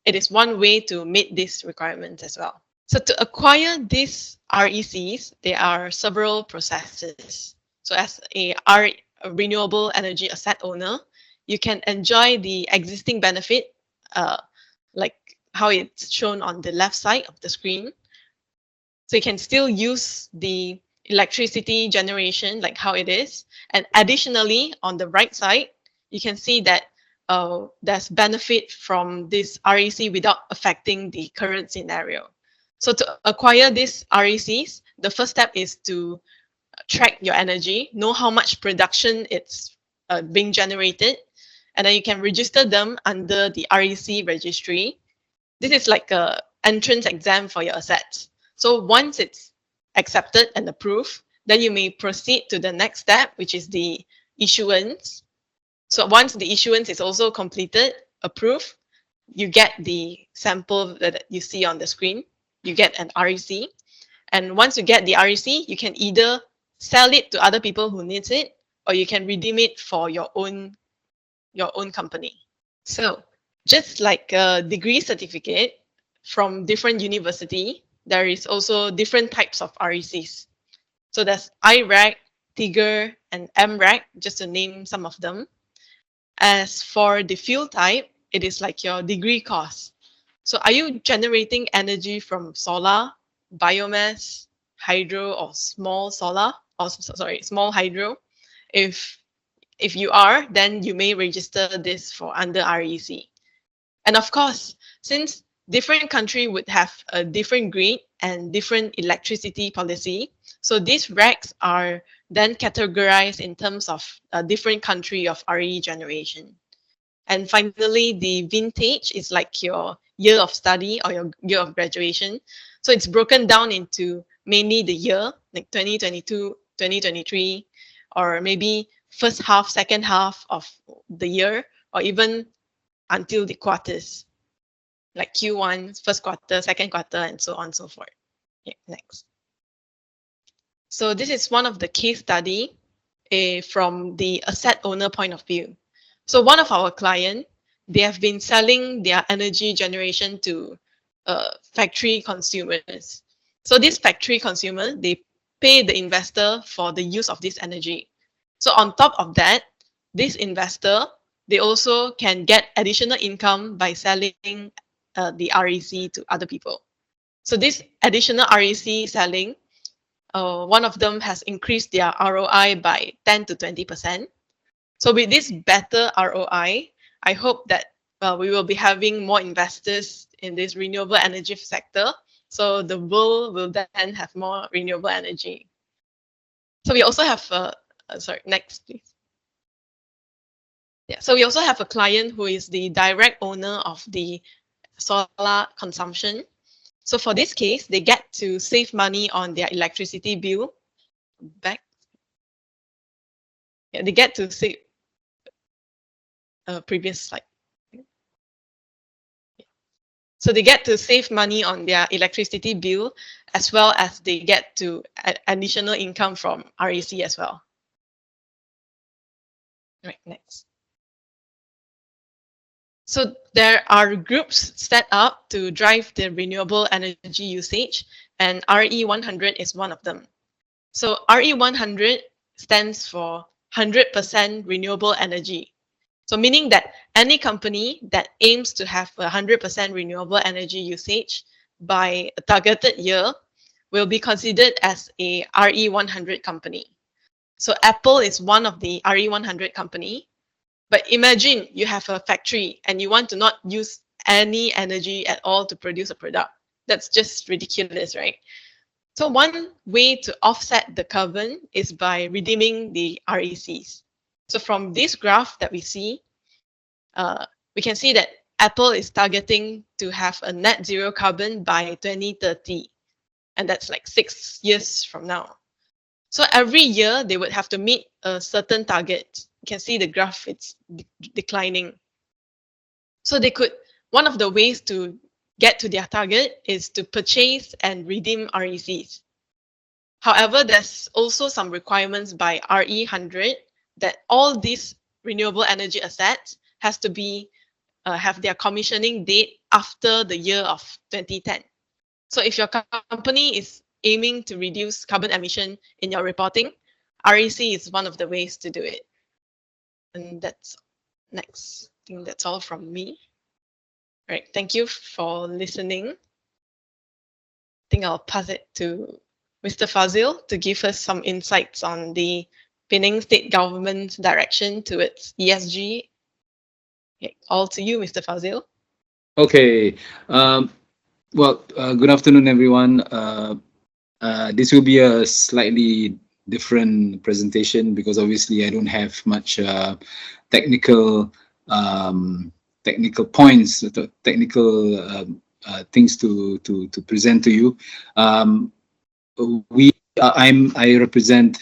S4: it is one way to meet these requirements as well. So to acquire these RECs, there are several processes. So as a renewable energy asset owner, you can enjoy the existing benefit, like how it's shown on the left side of the screen. So you can still use the electricity generation like how it is. And additionally, on the right side, you can see that there's benefit from this REC without affecting the current scenario. So to acquire these RECs, the first step is to track your energy, know how much production it's being generated, and then you can register them under the REC registry. This is like an entrance exam for your assets. So once it's accepted and approved, then you may proceed to the next step, which is the issuance. So once the issuance is also completed, approved, you get the sample that you see on the screen. You get an REC. And once you get the REC, you can either sell it to other people who needs it, or you can redeem it for your own company. So just like a degree certificate from different university, there is also different types of RECs. So there's IREC, TIGER, and MREC, just to name some of them. As for the fuel type, it is like your degree course. So are you generating energy from solar, biomass, hydro, or small solar? Or sorry, small hydro. If you are, then you may register this for under REC. And of course, since different country would have a different grid and different electricity policy, so these RECs are then categorized in terms of a different country of RE generation. And finally, the vintage is like your year of study or your year of graduation. So it's broken down into mainly the year, like 2022, 2023, or maybe first half, second half of the year, or even until the quarters, like Q1, first quarter, second quarter, and so on and so forth. Okay, next. So this is one of the case study from the asset owner point of view. So one of our clients, they have been selling their energy generation to factory consumers. So this factory consumer, they pay the investor for the use of this energy. So on top of that, this investor, they also can get additional income by selling the REC to other people. So this additional REC selling, one of them has increased their ROI by 10 to 20%. So with this better ROI, I hope that we will be having more investors in this renewable energy sector. So the world will then have more renewable energy. So we also have, sorry, next please. Yeah, so we also have a client who is the direct owner of the solar consumption. So for this case, they get to save money on their electricity bill. Back. Yeah, they get to save. Previous slide. So they get to save money on their electricity bill, as well as they get to additional income from REC as well. Right, next. So there are groups set up to drive the renewable energy usage, and RE100 is one of them. So RE100 stands for 100% renewable energy. So meaning that any company that aims to have 100% renewable energy usage by a targeted year will be considered as a RE100 company. So Apple is one of the RE100 company. But imagine you have a factory and you want to not use any energy at all to produce a product. That's just ridiculous, right? So one way to offset the carbon is by redeeming the RECs. So from this graph that we see, we can see that Apple is targeting to have a net zero carbon by 2030. And that's like 6 years from now. So every year they would have to meet a certain target. You can see the graph, it's declining. So they could, one of the ways to get to their target is to purchase and redeem RECs. However, there's also some requirements by RE100 that all these renewable energy assets has to be have their commissioning date after the year of 2010. So if your company is aiming to reduce carbon emission in your reporting, REC is one of the ways to do it. And that's next. I think that's all from me. All right, thank you for listening. I think I'll pass it to Mr. Fazil to give us some insights on the Penang state government's direction towards ESG. Okay, all to you, Mr. Fazil.
S5: Okay. Good afternoon, everyone. This will be a slightly different presentation because obviously I don't have much technical points, technical things to present to you. I represent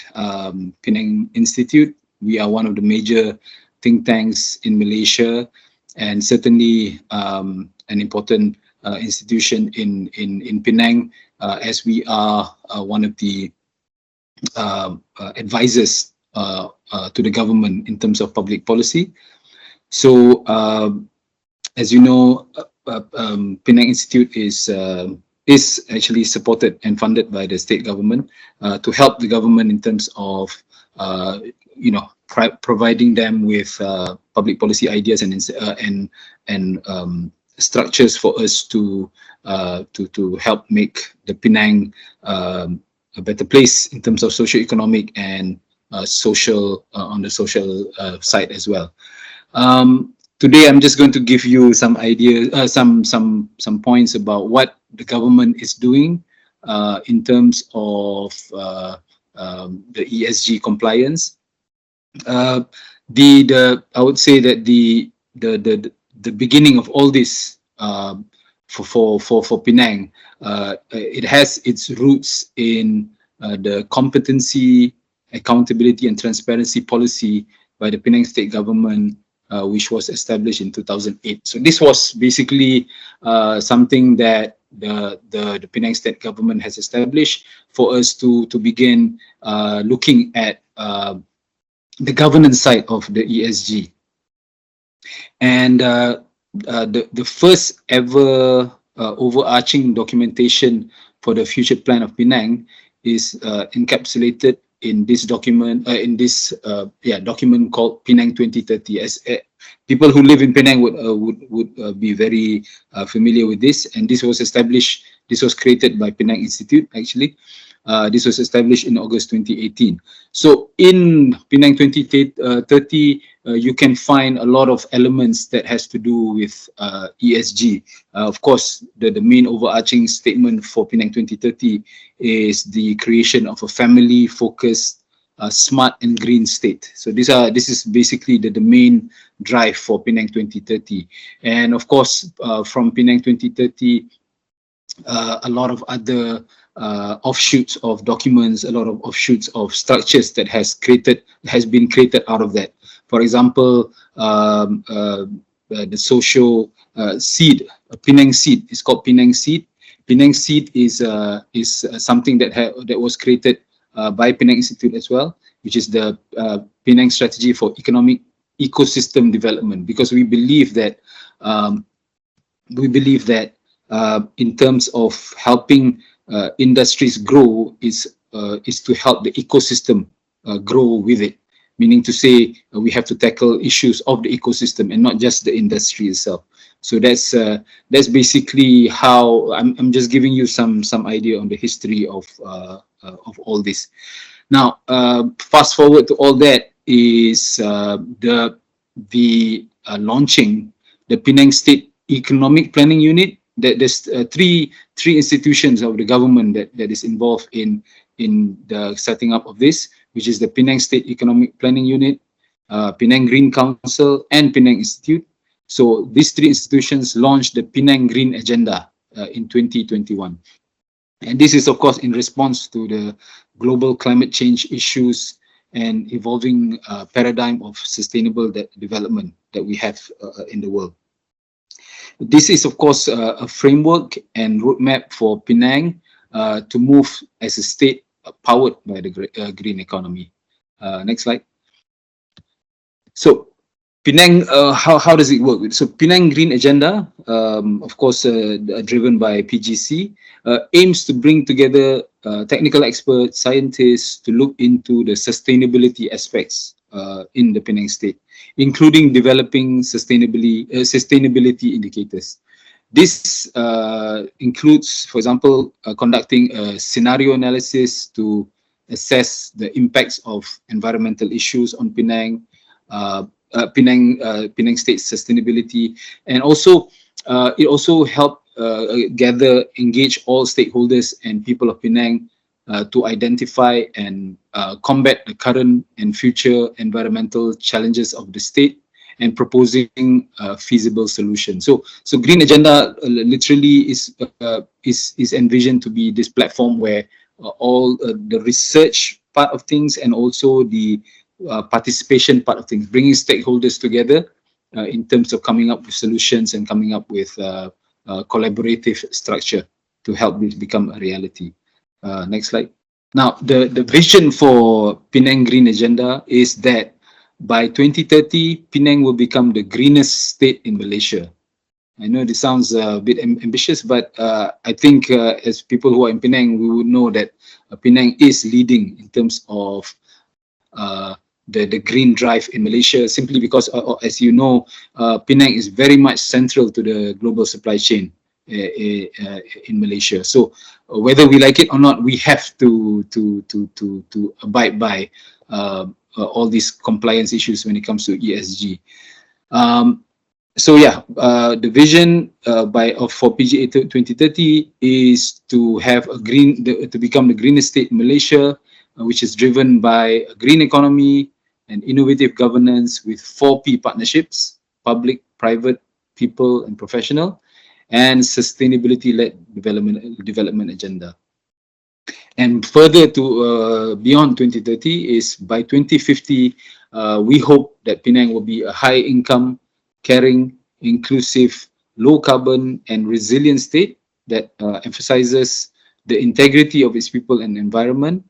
S5: Penang Institute. We are one of the major think tanks in Malaysia, and certainly an important institution in Penang, as we are one of the advisors to the government in terms of public policy. So, as you know, Penang Institute is actually supported and funded by the state government to help the government in terms of providing them with public policy ideas and structures for us to help make the Penang a better place in terms of socio-economic and social on the social side as well. Today, I'm just going to give you some ideas, some points about what the government is doing in terms of the ESG compliance. I would say that the beginning of all this for Penang, it has its roots in the competency, accountability, and transparency policy by the Penang state government which was established in 2008. So this was basically something that the Penang State government has established for us to begin looking at the governance side of the ESG. And the first ever overarching documentation for the future plan of Penang is encapsulated in this document, document called Penang 2030. As people who live in Penang would be very familiar with this, and this was established. This was created by Penang Institute actually. This was established in August 2018. So in Penang 2030, you can find a lot of elements that has to do with ESG. Of course, the main overarching statement for Penang 2030 is the creation of a family-focused, smart and green state. So this is basically the main drive for Penang 2030. And of course, from Penang 2030, a lot of other offshoots of documents, a lot of offshoots of structures that has been created out of that. For example, the social seed, Penang seed, is called Penang seed. Penang seed is something that was created by Penang Institute as well, which is the Penang strategy for economic ecosystem development, because we believe that in terms of helping industries grow is to help the ecosystem grow with it. Meaning to say, we have to tackle issues of the ecosystem and not just the industry itself. So that's basically how I'm just giving you some idea on the history of all this. Now, fast forward to all that is the launching the Penang State Economic Planning Unit. There's three institutions of the government that is involved in the setting up of this, which is the Penang State Economic Planning Unit, Penang Green Council, and Penang Institute. So these three institutions launched the Penang Green Agenda in 2021. And this is, of course, in response to the global climate change issues and evolving paradigm of sustainable development that we have in the world. This is, of course, a framework and roadmap for Penang to move as a state powered by the green economy. Next slide. So Penang, how does it work? So Penang Green Agenda, of course, driven by PGC, aims to bring together technical experts, scientists to look into the sustainability aspects in the Penang State, including developing sustainability indicators. This includes, for example, conducting a scenario analysis to assess the impacts of environmental issues on Penang, Penang State sustainability, and also it also helped engage all stakeholders and people of Penang to identify and combat the current and future environmental challenges of the state and proposing feasible solutions. So Green Agenda literally is envisioned to be this platform where all the research part of things and also the participation part of things, bringing stakeholders together in terms of coming up with solutions and coming up with collaborative structure to help this become a reality. Next slide. Now, the vision for Penang Green Agenda is that by 2030, Penang will become the greenest state in Malaysia. I know this sounds a bit ambitious, but I think as people who are in Penang, we would know that Penang is leading in terms of the green drive in Malaysia, simply because, as you know, Penang is very much central to the global supply chain in Malaysia. So whether we like it or not, we have to abide by all these compliance issues when it comes to ESG. So yeah, the vision for PGA 2030 is to have to become the greenest state in Malaysia, which is driven by a green economy and innovative governance with 4P partnerships: public, private, people, and professional, and sustainability-led development agenda. And further to beyond 2030 is by 2050, we hope that Penang will be a high income, caring, inclusive, low carbon and resilient state that emphasizes the integrity of its people and environment,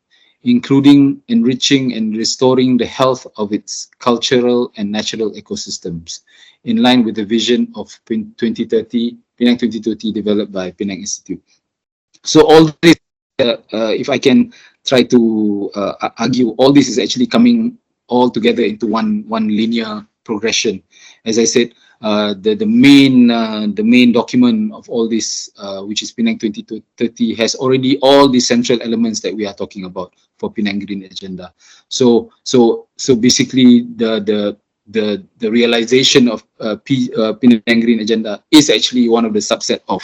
S5: including enriching and restoring the health of its cultural and natural ecosystems, in line with the vision of 2030, Penang 2030, developed by Penang Institute. So all this, if I can try to argue, all this is actually coming all together into one linear progression. As I said, the main document of all this, which is Penang 2030, has already all the central elements that we are talking about for Penang Green Agenda. So basically, the realization of Penang Green Agenda is actually one of the subset of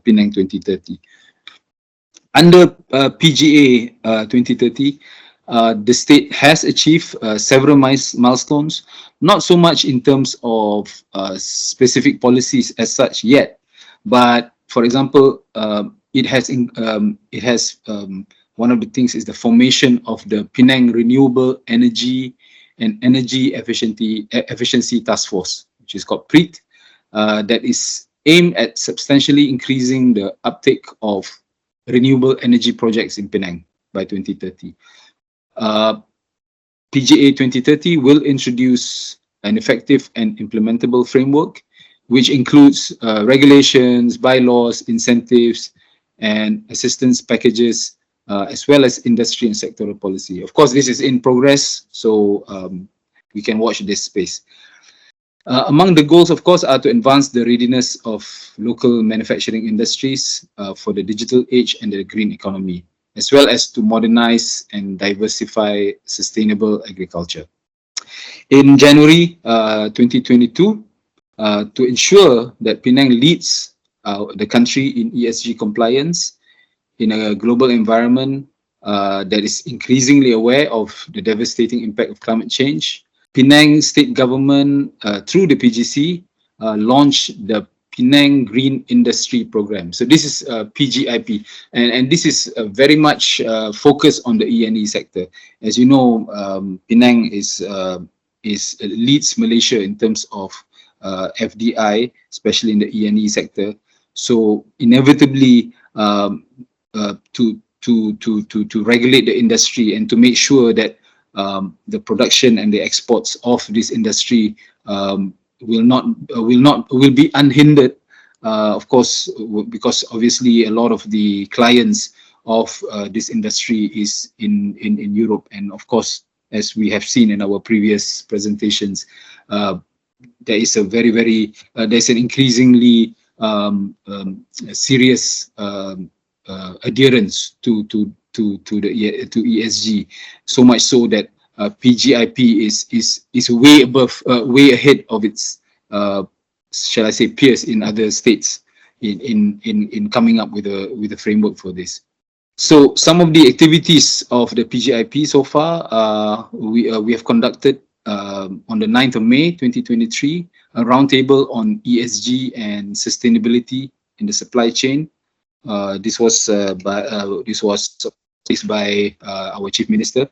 S5: Penang 2030. Under PGA 2030, the state has achieved several milestones, not so much in terms of specific policies as such yet, but for example, it has one of the things is the formation of the Penang Renewable Energy and Energy Efficiency Task Force, which is called PREET, that is aimed at substantially increasing the uptake of renewable energy projects in Penang by 2030. PGA 2030 will introduce an effective and implementable framework, which includes regulations, bylaws, incentives, and assistance packages, as well as industry and sectoral policy. Of course, this is in progress, so we can watch this space. Among the goals, of course, are to advance the readiness of local manufacturing industries for the digital age and the green economy, as well as to modernize and diversify sustainable agriculture. In January 2022, to ensure that Penang leads the country in ESG compliance in a global environment that is increasingly aware of the devastating impact of climate change, Penang state government, through the PGC, launched the Penang Green Industry Program. So this is PGIP, and this is very much focused on the E&E sector. As you know, Penang leads Malaysia in terms of FDI, especially in the E&E sector. So inevitably, to regulate the industry and to make sure that the production and the exports of this industry will be unhindered, of course, because obviously a lot of the clients of this industry is in Europe, and of course, as we have seen in our previous presentations, there is a there's an increasingly serious adherence to ESG, so much so that PGIP is way ahead of its shall I say peers in other states in coming up with a framework for this. So some of the activities of the PGIP so far, we have conducted on the 9th of May 2023 a roundtable on ESG and sustainability in the supply chain. This was by our Chief Minister.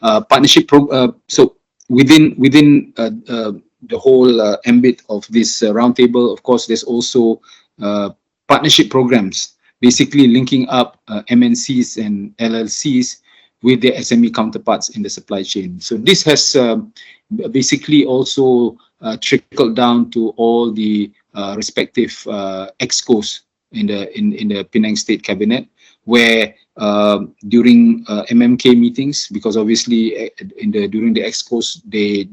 S5: Partnership so within the whole ambit of this roundtable, of course, there's also partnership programs, basically linking up MNCs and LLCs with their SME counterparts in the supply chain. So this has basically also trickled down to all the respective excos in the Penang State Cabinet, where during MMK meetings, because obviously during the excos they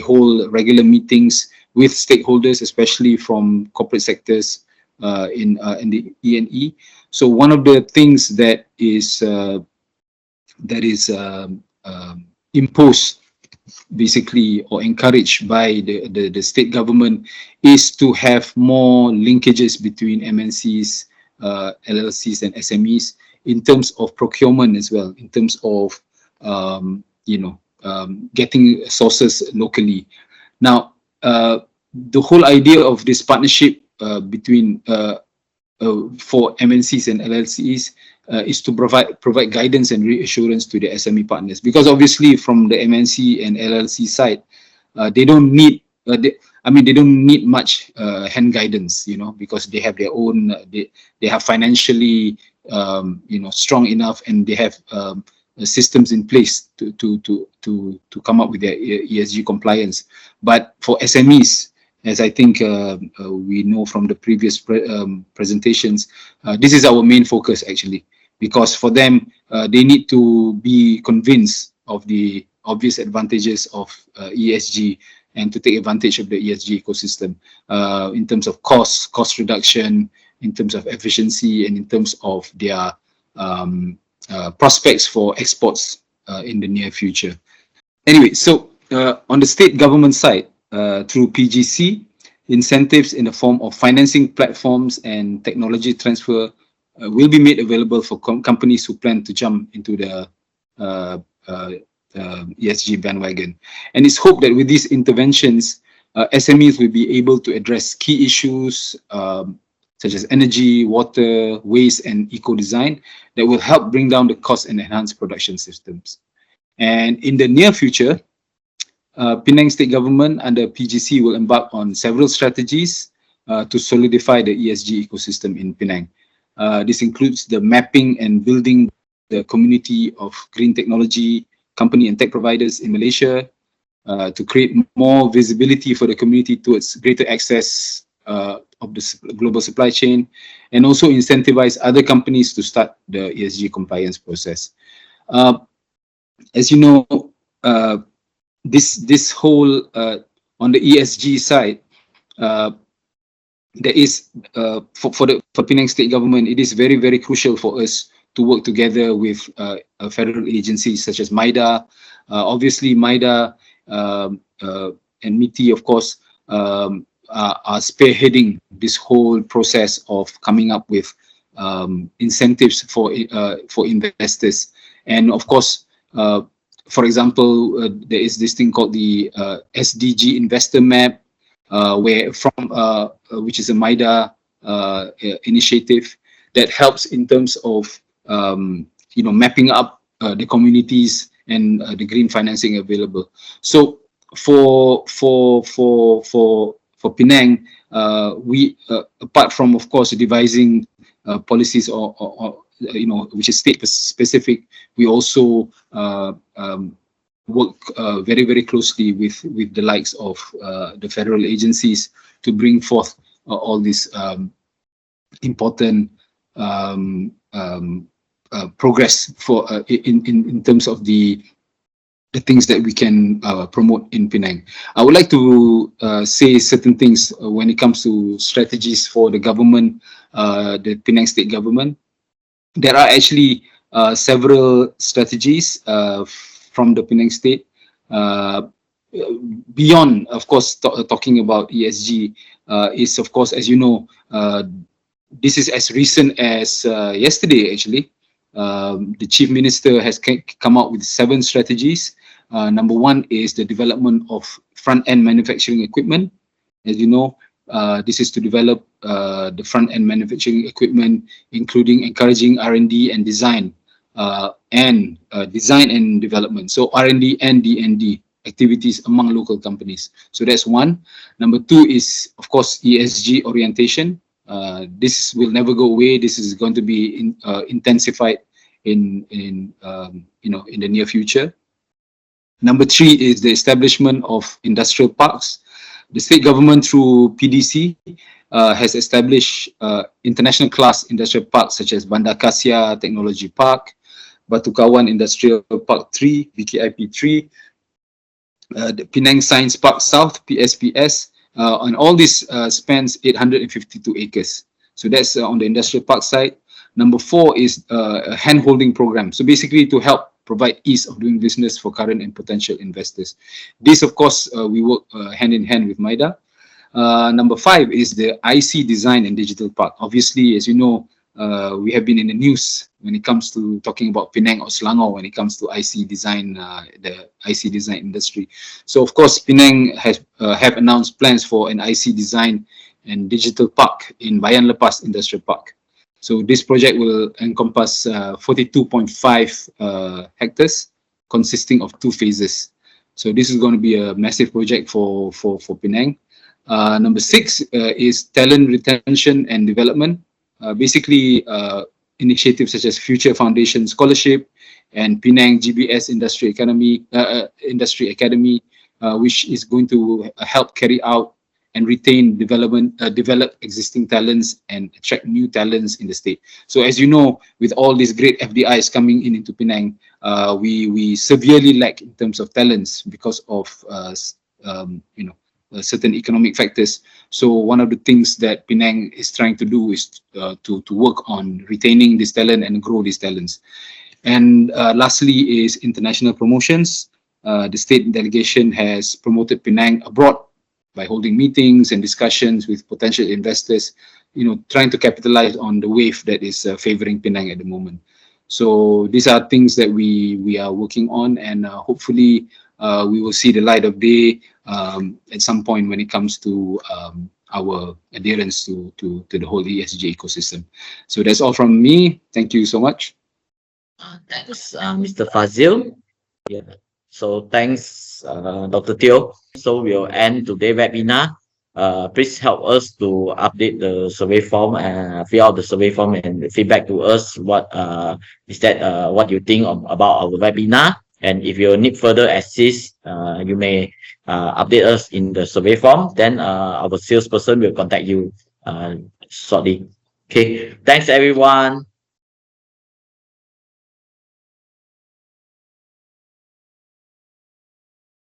S5: hold regular meetings with stakeholders, especially from corporate sectors in the E&E. So one of the things that is imposed basically or encouraged by the state government is to have more linkages between MNCs, LLCs and SMEs in terms of procurement as well, in terms of getting sources locally. Now, the whole idea of this partnership between for MNCs and LLCs is to provide guidance and reassurance to the SME partners, because obviously from the MNC and LLC side, they don't need they don't need much hand guidance, because they have their own they have financially strong enough, and they have systems in place to come up with their ESG compliance. But for SMEs, as I think we know from the previous presentations, this is our main focus actually, because for them, they need to be convinced of the obvious advantages of ESG and to take advantage of the ESG ecosystem in terms of cost reduction, in terms of efficiency, and in terms of their prospects for exports in the near future. Anyway, so on the state government side, through PGC, incentives in the form of financing platforms and technology transfer will be made available for companies who plan to jump into the ESG bandwagon. And it's hoped that with these interventions, SMEs will be able to address key issues such as energy, water, waste, and eco-design that will help bring down the cost and enhance production systems. And in the near future, Penang State Government under PGC will embark on several strategies to solidify the ESG ecosystem in Penang. This includes the mapping and building the community of green technology company and tech providers in Malaysia, to create more visibility for the community towards greater access of the global supply chain, and also incentivize other companies to start the ESG compliance process. As you know, this whole on the ESG side, there is for Penang State Government, it is very, very crucial for us to work together with federal agencies such as MIDA. Obviously, MIDA and MITI, of course, are spearheading this whole process of coming up with incentives for investors. And of course, for example, there is this thing called the SDG Investor Map, which is a MIDA initiative that helps in terms of mapping up the communities and the green financing available. So for Penang, we apart from, of course, devising policies or which is state specific, we also work very, very closely with the likes of the federal agencies to bring forth all these important progress for in terms of the things that we can promote in Penang. I would like to say certain things when it comes to strategies for the government, the Penang State Government. There are actually several strategies from the Penang State. Beyond, of course, talking about ESG, is, of course, as you know, this is as recent as yesterday, actually. The Chief Minister has come out with 7 strategies. Number 1 is the development of front-end manufacturing equipment. As you know, this is to develop the front-end manufacturing equipment, including encouraging R&D and design, and design and development. So R&D and D&D activities among local companies. So that's 1. Number 2 is, of course, ESG orientation. This will never go away. This is going to be intensified in the near future. Number 3 is the establishment of industrial parks. The state government through PDC has established international class industrial parks such as Bandar Kasia Technology Park, Batu Kawan Industrial Park 3, BKIP 3, the Penang Science Park South, PSPS, and all this spans 852 acres. So that's on the industrial park side. Number 4 is a hand-holding program. So basically to help provide ease of doing business for current and potential investors. This, of course, we work hand in hand with MIDA. Number 5 is the IC Design and Digital Park. Obviously, as you know, we have been in the news when it comes to talking about Penang or Selangor when it comes to IC design, the IC design industry. So, of course, Penang has have announced plans for an IC design and digital park in Bayan Lepas Industrial Park. So this project will encompass 42.5 hectares, consisting of 2 phases. So this is going to be a massive project for Penang. Number 6 is talent retention and development. Basically, initiatives such as Future Foundation Scholarship and Penang GBS Industry Academy, which is going to help carry out and retain develop existing talents and attract new talents in the state. So as you know, with all these great FDIs coming into Penang, we severely lack in terms of talents because of certain economic factors. So one of the things that Penang is trying to do is to work on retaining this talent and grow these talents. And lastly is international promotions. The state delegation has promoted Penang abroad by holding meetings and discussions with potential investors, trying to capitalize on the wave that is favoring Penang at the moment. So these are things that we are working on, and hopefully we will see the light of day at some point when it comes to our adherence to the whole ESG ecosystem. So that's all from me. Thank you so much.
S1: Thanks, Mr. Fazil. Yeah. So thanks, Dr. Teo. So we'll end today's webinar. Please help us to update the survey form and fill out the survey form and feedback to us what you think about our webinar. And if you need further assist, you may update us in the survey form. Then our salesperson will contact you shortly. Okay. Thanks, everyone.